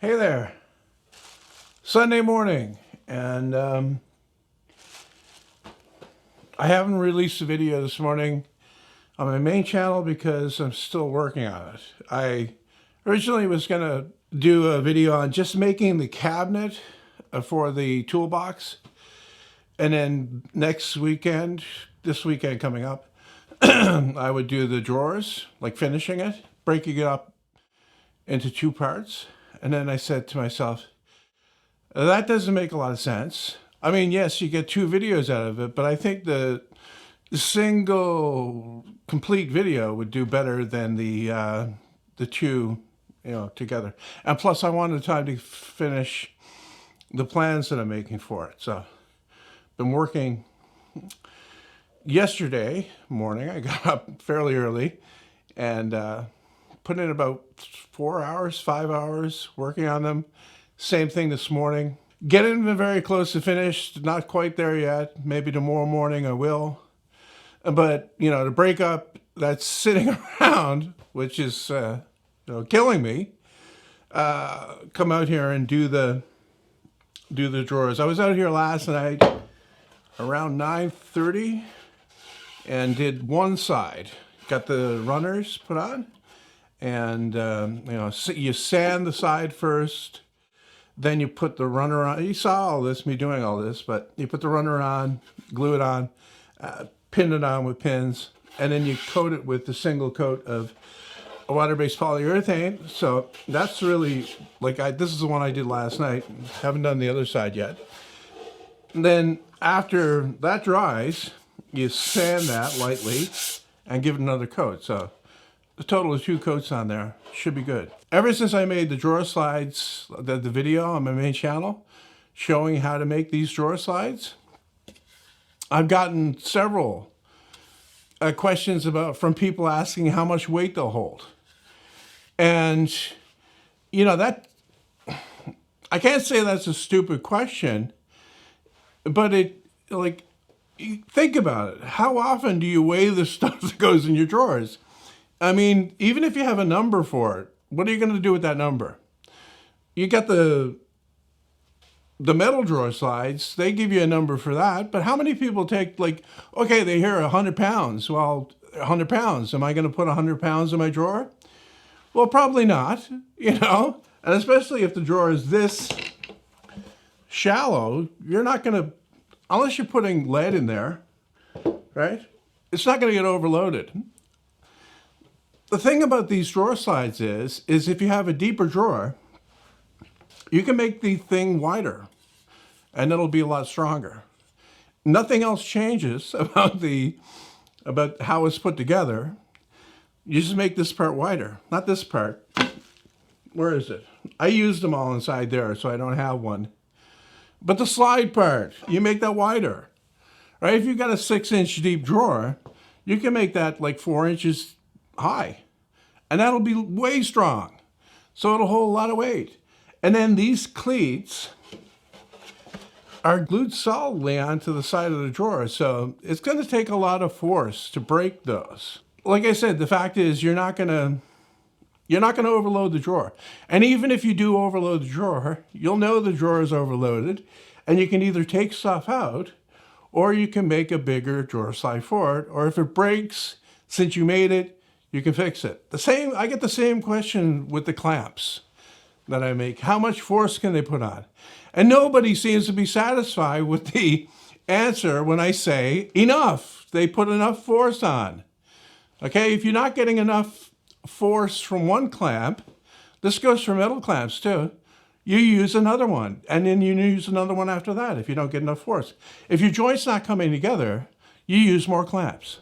Hey there, Sunday morning, and I haven't released a video this morning on my main channel because I'm still working on it. I originally was going to do a video on just making the cabinet for the toolbox, and then next weekend, this weekend coming up, I would do the drawers, like finishing it, breaking it up into two parts. And then I said to myself, that doesn't make a lot of sense. I mean, yes, you get two videos out of it, but I think the single complete video would do better than the two, together. And plus, I wanted time to finish the plans that I'm making for it. So, been working. Yesterday morning, I got up fairly early and put in about 4 hours, 5 hours working on them. Same thing this morning. Getting them very close to finished, not quite there yet. Maybe tomorrow morning I will. But, to break up that's sitting around, which is, killing me, come out here and do the drawers. I was out here last night around 9:30 and did one side. Got the runners put on. And, you sand the side first, then you put the runner on. You saw all this, me doing all this, but you put the runner on, glue it on, pin it on with pins, and then you coat it with the single coat of water-based polyurethane. So that's really, this is the one I did last night. Haven't done the other side yet. And then after that dries, you sand that lightly and give it another coat. So the total of 2 coats on there. Should be good. Ever since I made the drawer slides, the video on my main channel, showing how to make these drawer slides, I've gotten several questions from people asking how much weight they'll hold. And, that, I can't say that's a stupid question, but think about it. How often do you weigh the stuff that goes in your drawers? I mean, even if you have a number for it, what are you going to do with that number? You got the metal drawer slides, they give you a number for that, but how many people take, okay, they hear 100 pounds. Well, 100 pounds, am I going to put 100 pounds in my drawer? Well, probably not, and especially if the drawer is this shallow, you're not going to, unless you're putting lead in there, right? It's not going to get overloaded. The thing about these drawer slides is if you have a deeper drawer, you can make the thing wider and it'll be a lot stronger. Nothing else changes about how it's put together. You just make this part wider, not this part. Where is it? I used them all inside there, so I don't have one. But the slide part, you make that wider, right? If you've got a 6-inch deep drawer, you can make that 4 inches high, and that'll be way strong. So it'll hold a lot of weight. And then these cleats are glued solidly onto the side of the drawer. So it's going to take a lot of force to break those. Like I said, the fact is you're not going to overload the drawer. And even if you do overload the drawer, you'll know the drawer is overloaded, and you can either take stuff out or you can make a bigger drawer slide for it. Or if it breaks, since you made it, you can fix it. I get the same question with the clamps that I make. How much force can they put on? And nobody seems to be satisfied with the answer when I say enough. They put enough force on. Okay, if you're not getting enough force from one clamp, this goes for metal clamps too, you use another one, and then you use another one after that if you don't get enough force. If your joint's not coming together, you use more clamps.